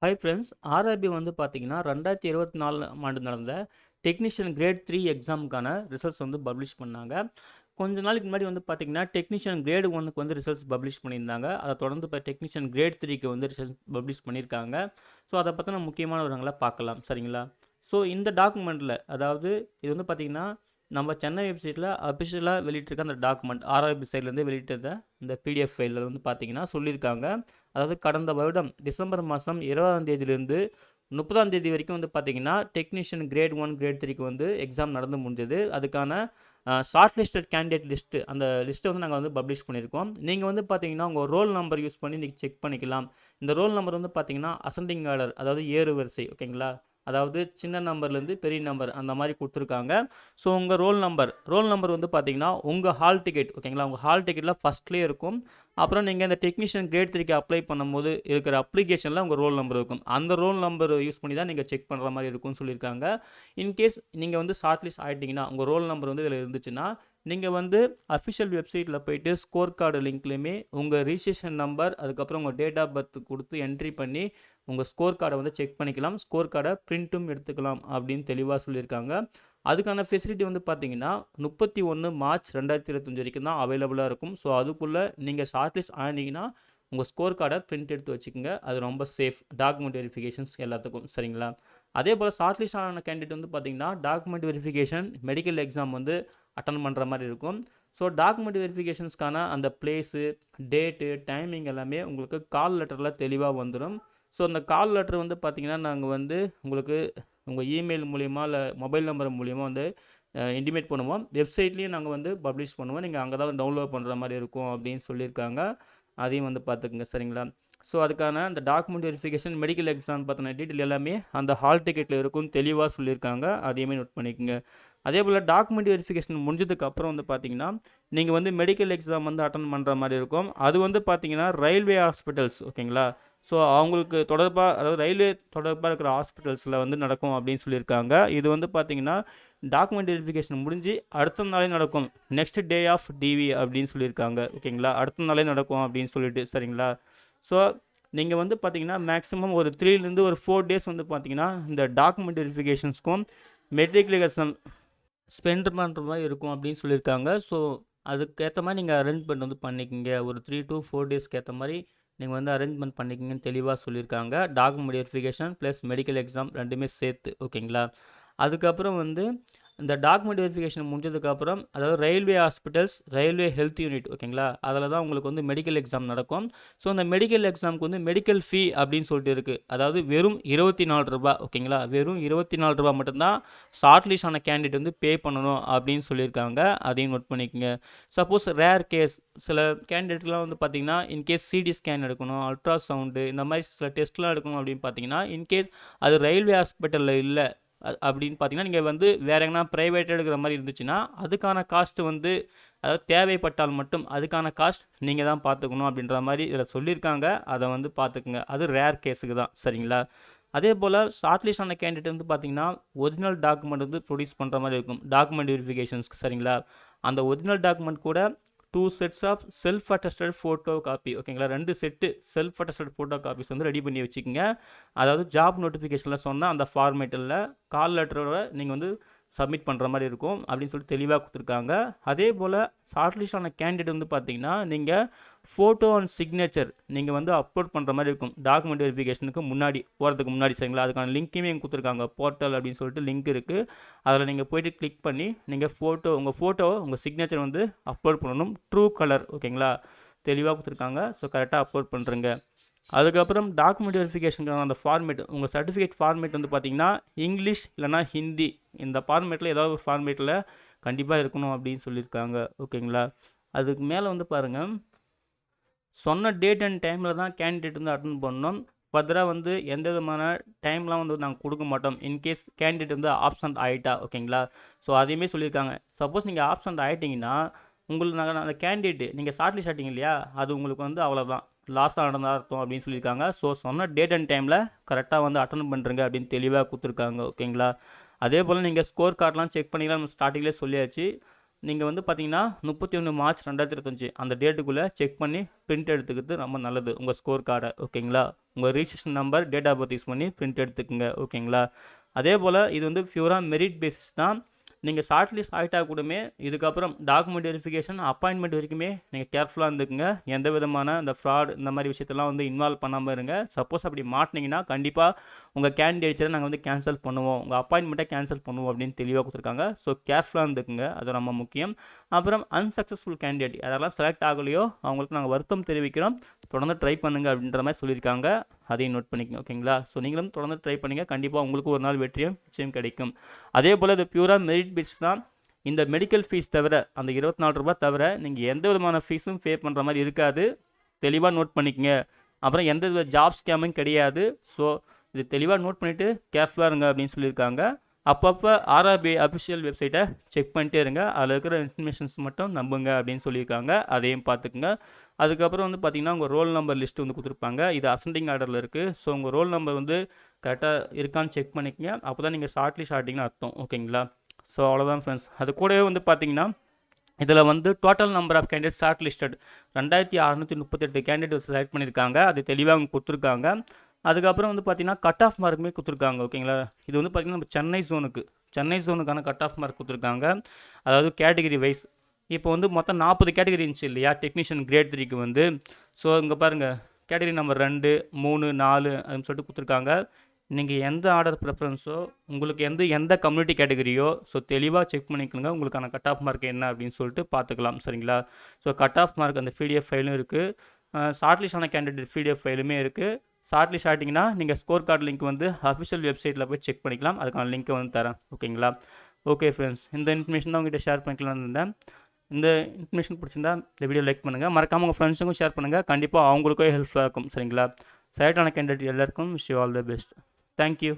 Hi friends, RRB வந்து பார்த்தீங்கன்னா 2024ஆம் ஆண்டு நடந்த டெக்னீஷியன் கிரேட் 3 எக்ஸாமுக்கான ரிசல்ட்ஸ் வந்து பப்ளிஷ் பண்ணாங்க. கொஞ்ச நாளைக்கு முன்னாடி வந்து பார்த்தீங்கன்னா டெக்னீஷியன் கிரேட் 1க்கு வந்து ரிசல்ட்ஸ் பப்ளிஷ் பண்ணியிருந்தாங்க. அதை தொடர்ந்து இப்போ டெக்னீஷியன் கிரேட் 3க்கு வந்து ரிசல்ட்ஸ் பப்ளிஷ் பண்ணியிருக்காங்க. ஸோ அதை பற்றின முக்கியமான விவரங்களை பார்க்கலாம், சரிங்களா? ஸோ இந்த டாக்குமெண்ட்டில், அதாவது இது வந்து பார்த்தீங்கன்னா நம்ம சென்னை வெப்சைட்டில் அஃபிஷியலாக வெளியிட்டிருக்க அந்த டாக்குமெண்ட், ஆர்ஆர்பி சைட்லேருந்து வெளியிட்டிருந்த இந்த பிடிஎஃப் ஃபைலில் வந்து பார்த்தீங்கன்னா சொல்லியிருக்காங்க. அதாவது கடந்த வருடம் டிசம்பர் மாதம் 20ஆம் தேதியிலிருந்து 30ஆம் தேதி வரைக்கும் வந்து பார்த்தீங்கன்னா டெக்னீஷியன் கிரேட் 1 கிரேட் 3க்கு வந்து எக்ஸாம் நடந்து முடிஞ்சது. அதுக்கான ஷார்ட் லிஸ்டட் கேண்டிடேட் லிஸ்ட்டு, அந்த லிஸ்ட்டை வந்து நாங்கள் வந்து பப்ளிஷ் பண்ணியிருக்கோம். நீங்கள் வந்து பார்த்தீங்கன்னா உங்கள் ரோல் நம்பர் யூஸ் பண்ணி நீங்கள் செக் பண்ணிக்கலாம். இந்த ரோல் நம்பர் வந்து பார்த்தீங்கன்னா அசெண்டிங் ஆர்டர், அதாவது ஏறு வரிசை, ஓகேங்களா? அதாவது சின்ன நம்பர்லேருந்து பெரிய நம்பர் அந்த மாதிரி கொடுத்துருக்காங்க. ஸோ உங்கள் ரோல் நம்பர் வந்து பார்த்தீங்கன்னா உங்கள் ஹால் டிக்கெட், ஓகேங்களா? உங்கள் ஹால் டிக்கெட்டில் ஃபஸ்ட்லேயே இருக்கும். அப்புறம் நீங்கள் இந்த டெக்னீஷியன் கிரேட் 3க்கு அப்ளை பண்ணும்போது இருக்கிற அப்ளிகேஷனில் உங்கள் ரோல் நம்பர் இருக்கும். அந்த ரோல் நம்பர் யூஸ் பண்ணி தான் நீங்கள் செக் பண்ணுற மாதிரி இருக்கும்னு சொல்லியிருக்காங்க. இன்கேஸ் நீங்கள் வந்து ஷார்ட் லிஸ்ட் ஆகிட்டிங்கன்னா, உங்கள் ரோல் நம்பர் வந்து இதில் இருந்துச்சுன்னா, நீங்கள் வந்து அஃபிஷியல் வெப்சைட்டில் போயிட்டு ஸ்கோர் கார்டு லிங்க்லேயுமே உங்கள் ரிஜிஸ்ட்ரேஷன் நம்பர், அதுக்கப்புறம் உங்கள் டேட் ஆஃப் பர்த் கொடுத்து என்ட்ரி பண்ணி உங்கள் ஸ்கோர் கார்டை வந்து செக் பண்ணிக்கலாம். ஸ்கோர் கார்டை பிரிண்ட்டும் எடுத்துக்கலாம் அப்படின்னு தெளிவாக சொல்லியிருக்காங்க. அதுக்கான ஃபெசிலிட்டி வந்து பார்த்தீங்கன்னா 31 மார்ச் 2025 வரைக்கும் தான் அவைலபிளாக இருக்கும். ஸோ அதுக்குள்ளே நீங்கள் ஷார்ட் லிஸ்ட் ஆனீங்கன்னா உங்கள் ஸ்கோர் கார்டை பிரிண்ட் எடுத்து வச்சுக்கோங்க. அது ரொம்ப சேஃப், டாக்குமெண்ட் வெரிஃபிகேஷன்ஸ் எல்லாத்துக்கும், சரிங்களா? அதே போல் ஷார்ட் லிஸ்ட் ஆன கேண்டிடேட் வந்து பார்த்தீங்கன்னா டாக்குமெண்ட் வெரிஃபிகேஷன், மெடிக்கல் எக்ஸாம் வந்து அட்டன் பண்ணுற மாதிரி இருக்கும். ஸோ டாக்குமெண்ட் வெரிஃபிகேஷன்ஸ்க்கான அந்த பிளேஸு, டேட்டு, டைமிங் எல்லாமே உங்களுக்கு கால் லெட்டரில் தெளிவாக வந்துடும். ஸோ அந்த கால் லெட்டர் வந்து பார்த்தீங்கன்னா நாங்கள் வந்து உங்களுக்கு உங்கள் இமெயில் மூலிமா இல்லை மொபைல் நம்பர் மூலிமா வந்து இன்டிமேட் பண்ணுவோம். வெப்சைட்லேயும் நாங்கள் வந்து பப்ளிஷ் பண்ணுவோம். நீங்கள் அங்கே தான் டவுன்லோட் பண்ணுற மாதிரி இருக்கும் அப்படின்னு சொல்லியிருக்காங்க. அதையும் வந்து பார்த்துக்குங்க, சரிங்களா? ஸோ அதுக்கான அந்த டாக்குமெண்ட் வெரிஃபிகேஷன், மெடிக்கல் எக்ஸாம் பார்த்தின டீட்டெயில் எல்லாமே அந்த ஹால் டிக்கெட்டில் இருக்கும்னு தெளிவாக சொல்லியிருக்காங்க. அதையுமே நோட் பண்ணிக்கோங்க. அதே போல் டாக்குமெண்ட் வெரிஃபிகேஷன் முடிஞ்சதுக்கு அப்புறம் வந்து பார்த்தீங்கன்னா நீங்கள் வந்து மெடிக்கல் எக்ஸாம் வந்து அட்டன் பண்ணுற மாதிரி இருக்கும். அது வந்து பார்த்தீங்கன்னா ரயில்வே ஹாஸ்பிட்டல்ஸ், ஓகேங்களா? ஸோ அவங்களுக்கு தொடர்பாக, அதாவது ரயில்வே தொடர்பாக இருக்கிற ஹாஸ்பிட்டல்ஸில் வந்து நடக்கும் அப்படின்னு சொல்லியிருக்காங்க. இது வந்து பார்த்தீங்கன்னா டாக்குமெண்ட் வெரிஃபிகேஷன் முடிஞ்சு அடுத்த நாளே நடக்கும். நெக்ஸ்ட் டே ஆஃப் டிவி அப்படின்னு சொல்லியிருக்காங்க, ஓகேங்களா? அடுத்த நாளே நடக்கும் அப்படின்னு சொல்லிட்டு, சரிங்களா? ஸோ நீங்கள் வந்து பார்த்தீங்கன்னா மேக்ஸிமம் ஒரு 3லேருந்து ஒரு 4 டேஸ் வந்து பார்த்தீங்கன்னா இந்த டாக்குமெண்ட் வெரிஃபிகேஷன்ஸ்க்கும் மெட்ரிகுலேஷன் எக்ஸாம் ஸ்பெண்ட் பண்ணுற மாதிரி இருக்கும் அப்படின்னு சொல்லியிருக்காங்க. ஸோ அதுக்கேற்ற மாதிரி நீங்கள் அரேஞ்ச்மெண்ட் வந்து பண்ணிக்கோங்க. ஒரு 3 to 4 டேஸ்க்கு ஏற்ற மாதிரி நீங்கள் வந்து அரேஞ்ச்மெண்ட் பண்ணிக்கிங்கன்னு தெளிவாக சொல்லியிருக்காங்க. Document verification plus medical exam ரெண்டுமே சேர்த்து, ஓகேங்களா? அதுக்கப்புறம் வந்து இந்த டாக்குமெண்ட் வெரிஃபிகேஷன் முடிஞ்சதுக்கப்புறம், அதாவது railway hospitals, railway health unit, ஓகேங்களா? அதில் தான் உங்களுக்கு வந்து மெடிக்கல் எக்ஸாம் நடக்கும். ஸோ அந்த மெடிக்கல் எக்ஸாமுக்கு வந்து மெடிக்கல் ஃபீ அப்படின்னு சொல்லிட்டு இருக்குது. அதாவது வெறும் ரூ. 24, ஓகேங்களா? வெறும் ரூ. 24 மட்டும்தான் ஷார்ட் லிஸ்ட் ஆன கேண்டிடேட் வந்து பே பண்ணணும் அப்படின்னு சொல்லியிருக்காங்க. அதையும் நோட் பண்ணிக்கோங்க. சப்போஸ் ரேர் கேஸ் சில கேண்டிடேட்லாம் வந்து பார்த்தீங்கன்னா இன்கேஸ் சிடி ஸ்கேன் எடுக்கணும், அல்ட்ராசவுண்டு, இந்த மாதிரி சில டெஸ்ட்லாம் எடுக்கணும் அப்படின்னு பார்த்தீங்கன்னா, இன்கேஸ் அது ரயில்வே ஹாஸ்பிட்டலில் இல்லை அப்படின்னு பார்த்தீங்கன்னா, நீங்கள் வந்து வேறு எங்கன்னா ப்ரைவேட்டாக எடுக்கிற மாதிரி இருந்துச்சுன்னா அதுக்கான காஸ்ட்டு வந்து, அதாவது தேவைப்பட்டால் மட்டும் அதுக்கான காஸ்ட் நீங்கள் தான் பார்த்துக்கணும் அப்படின்ற மாதிரி இதில் சொல்லியிருக்காங்க. அதை வந்து பார்த்துக்குங்க. அது ரேர் கேஸுக்கு தான், சரிங்களா? அதே போல் ஷார்ட் லிஸ்ட் ஆன கேண்டிடேட் வந்து பார்த்தீங்கன்னா ஒரிஜினல் டாக்குமெண்ட் வந்து ப்ரொடியூஸ் பண்ணுற மாதிரி இருக்கும் டாக்குமெண்ட் வெரிஃபிகேஷன்ஸ்க்கு, சரிங்களா? அந்த ஒரிஜினல் டாக்குமெண்ட் கூட 2 sets of self attested photo copy, ஓகேங்களா? 2 set self attested photo copies வந்து ரெடி பண்ணி வச்சுக்கோங்க. அதாவது ஜாப் நோட்டிஃபிகேஷனில் சொன்னால் அந்த ஃபார்மேட்டில் கால் லெட்டரோட நீங்கள் வந்து சப்மிட் பண்ணுற மாதிரி இருக்கும் அப்படின்னு சொல்லிட்டு தெளிவாக கொடுத்துருக்காங்க. அதே போல் ஷார்ட் லிஸ்ட் ஆன கேண்டிடேட் வந்து பார்த்தீங்கன்னா நீங்கள் ஃபோட்டோ அண்ட் சிக்னேச்சர் நீங்கள் வந்து அப்லோட் பண்ணுற மாதிரி இருக்கும் டாக்குமெண்ட் வெரிஃபிகேஷனுக்கு முன்னாடி போகிறதுக்கு முன்னாடி, சரிங்களா? அதுக்கான லிங்க்கையுமே இங்கே கொடுத்துருக்காங்க. போர்ட்டல் அப்படின்னு சொல்லிட்டு லிங்க் இருக்குது. அதில் நீங்கள் போய்ட்டு கிளிக் பண்ணி நீங்கள் உங்கள் ஃபோட்டோவை, உங்கள் சிக்னேச்சர் வந்து அப்லோட் பண்ணணும். ட்ரூ கலர், ஓகேங்களா? தெளிவாக கொடுத்துருக்காங்க. ஸோ கரெக்டாக அப்லோட் பண்ணுறங்க. அதுக்கப்புறம் டாக்குமெண்ட் வெரிஃபிகேஷனுக்கான அந்த ஃபார்மேட், உங்கள் சர்டிஃபிகேட் ஃபார்மேட் வந்து பார்த்தீங்கன்னா இங்கிலீஷ் இல்லைனா ஹிந்தி, இந்த ஃபார்மேட்டில் ஏதாவது ஒரு ஃபார்மேட்டில் கண்டிப்பாக இருக்கணும் அப்படின்னு சொல்லியிருக்காங்க, ஓகேங்களா? அதுக்கு மேலே வந்து பாருங்கள், சொன்ன டேட் அண்ட் டைமில் தான் கேண்டிடேட் வந்து அட்டன் பண்ணணும். ஃபர்தராக வந்து எந்த விதமான டைம்லாம் வந்து நாங்கள் கொடுக்க மாட்டோம் இன்கேஸ் கேண்டிடேட் வந்து ஆப்சண்ட் ஆகிட்டா, ஓகேங்களா? ஸோ அதையுமே சொல்லியிருக்காங்க. சப்போஸ் நீங்கள் ஆப்சண்ட் ஆகிட்டிங்கன்னா உங்களுக்கு நாங்கள் அந்த கேண்டிடேட் நீங்கள் ஷார்ட் லிஸ்ட் ஆகிட்டிங்க இல்லையா, அது உங்களுக்கு வந்து அவ்வளோதான், லாஸாக நடந்தால் அர்த்தம் அப்படின்னு சொல்லியிருக்காங்க. ஸோ சொன்ன டேட் அண்ட் டைமில் கரெக்டாக வந்து அட்டன் பண்ணுறங்க அப்படின்னு தெளிவாக கொடுத்துருக்காங்க, ஓகேங்களா? அதே போல் நீங்கள் ஸ்கோர் கார்டெலாம் செக் பண்ணிக்கலாம், நம்ம ஸ்டார்டிங்லேயே சொல்லியாச்சு. நீங்கள் வந்து பார்த்தீங்கன்னா 31 மார்ச் 2025 அந்த டேட்டுக்குள்ளே செக் பண்ணி பிரிண்ட் எடுத்துக்கிறது ரொம்ப நல்லது உங்கள் ஸ்கோர் கார்டை. ஓகேங்களா? உங்கள் registration number, date of birth use பண்ணி பிரிண்ட் எடுத்துக்கோங்க. ஓகேங்களா? அதே போல் இது வந்து பியூராக மெரிட் பேசிஸ் தான். நீங்கள் ஷார்ட் லிஸ்ட் ஆகிட்டா கூடமே இதுக்கப்புறம் டாக்குமெண்ட் வெரிஃபிகேஷன், அப்பாயின்மெண்ட் வரைக்குமே நீங்கள் கேர்ஃபுல்லாக இருந்துக்குங்க. எந்த விதமான இந்த ஃப்ராட் இந்த மாதிரி விஷயத்தெல்லாம் வந்து இன்வால்வ் பண்ணாமல் இருங்க. சப்போஸ் அப்படி மாட்டினீங்கன்னா கண்டிப்பாக உங்கள் கேண்டிடேட்ஸை நாங்கள் வந்து கேன்சல் பண்ணுவோம், உங்கள் அப்பாயின்மெண்ட்டை கேன்சல் பண்ணுவோம் அப்படின்னு தெளிவாக கொடுத்துருக்காங்க. ஸோ கேர்ஃபுல்லாக இருந்துக்குங்க, அது ரொம்ப முக்கியம். அப்புறம் அன்சக்ஸஸ்ஃபுல் கேண்டிடேட் யாரெல்லாம் செலக்ட் ஆகலையோ அவங்களுக்கு நாங்கள் வருத்தம் தெரிவிக்கிறோம், தொடர்ந்து ட்ரை பண்ணுங்க அப்படின்ற மாதிரி சொல்லியிருக்காங்க. அதையும் நோட் பண்ணிக்கோங்க. ஓகேங்களா? ஸோ நீங்களும் தொடர்ந்து ட்ரை பண்ணுங்கள், கண்டிப்பாக உங்களுக்கு ஒரு நாள் வெற்றியும் நிச்சயம் கிடைக்கும். அதே போல் இது பியூராக மெரிட் பேஸ் தான். இந்த மெடிக்கல் ஃபீஸ் தவிர அந்த 24 ரூபாய் தவிர நீங்கள் எந்த விதமான ஃபீஸும் பே பண்ணுற மாதிரி இருக்காது. தெளிவாக நோட் பண்ணிக்கங்க. அப்புறம் எந்த வித ஜாப் ஸ்கேமும் கிடையாது. ஸோ இது தெளிவாக நோட் பண்ணிவிட்டு கேர்ஃபுல்லாக இருங்க அப்படின்னு சொல்லியிருக்காங்க. அப்பப்போ ஆர்ஆர்பி அஃபிஷியல் வெப்சைட்டை செக் பண்ணிட்டே இருங்க, அதில் இருக்கிற இன்ஃபர்மேஷன்ஸ் மட்டும் நம்புங்க அப்படின்னு சொல்லியிருக்காங்க. அதையும் பார்த்துக்குங்க. அதுக்கப்புறம் வந்து பார்த்தீங்கன்னா உங்கள் ரோல் நம்பர் லிஸ்ட்டு வந்து கொடுத்துருப்பாங்க. இது அசெண்டிங் ஆர்டரில் இருக்குது. ஸோ உங்கள் ரோல் நம்பர் வந்து கரெக்டாக இருக்கான்னு செக் பண்ணிக்கங்க. அப்போ தான் நீங்கள் ஷார்ட் லிஸ்ட் ஆகிட்டிங்கன்னு அர்த்தம். ஓகேங்களா? ஸோ அவ்வளோதான் ஃப்ரெண்ட்ஸ். அது கூடவே வந்து பார்த்தீங்கன்னா இதில் வந்து total number of candidate short listed 2638 candidates select பண்ணியிருக்காங்க. அது தெளிவாக அவங்க கொடுத்துருக்காங்க. அதுக்கப்புறம் வந்து பார்த்தீங்கன்னா கட் ஆஃப் மார்க்குமே கொடுத்துருக்காங்க. ஓகேங்களா? இது வந்து பார்த்தீங்கன்னா நம்ம சென்னை ஜோனுக்கான கட் ஆஃப் மார்க் கொடுத்துருக்காங்க. அதாவது கேட்டகிரி வைஸ். இப்போ வந்து மொத்தம் 40 கேட்டகிரி இருந்துச்சு இல்லையா டெக்னீஷியன் கிரேட் 3க்கு வந்து. ஸோ இங்கே பாருங்கள், கேட்டகிரி நம்பர் 2, 3, 4 அப்படின்னு சொல்லிட்டு கொடுத்துருக்காங்க. நீங்கள் எந்த ஆர்டர் ப்ரிஃபரன்ஸோ, உங்களுக்கு எந்த கம்யூனிட்டி கேட்டகரியோ, ஸோ தெளிவாக செக் பண்ணிக்கோங்க உங்களுக்கான கட் ஆஃப் மார்க் என்ன அப்படின்னு சொல்லிட்டு பார்த்துக்கலாம். சரிங்களா? ஸோ கட் ஆஃப் மார்க் அந்த பிடிஎஃப் ஃபைலும் இருக்குது. ஷார்ட் லிஸ்ட் ஆன கேண்டிடேட் பிடிஎஃப் ஃபைலுமே இருக்குது. ஷார்ட் லிஸ்ட் ஆகிட்டிங்கன்னா நீங்கள் ஸ்கோர் கார்டு லிங்க் வந்து அஃபிஷியல் வெப்சைட்டில் போய் செக் பண்ணிக்கலாம். அதுக்கான லிங்க்கை வந்து தரேன். ஓகேங்களா? ஓகே ஃப்ரெண்ட்ஸ், இந்த இன்ஃபர்மேஷன் தான் உங்கள்கிட்ட ஷேர் பண்ணிக்கலாம்னு இருந்தேன். இந்த இன்ஃபர்மேஷன் பிடிச்சிருந்தா இந்த வீடியோ லைக் பண்ணுங்கள், மறக்காமல் உங்கள் ஃப்ரெண்ட்ஸுக்கும் ஷேர் பண்ணுங்கள். கண்டிப்பாக அவங்களுக்கும் ஹெல்ப்ஃபுல்லாக இருக்கும். சரிங்களா? செலக்ட் ஆன கேண்டிடேட் எல்லாருக்கும் wish you all the best. Thank you.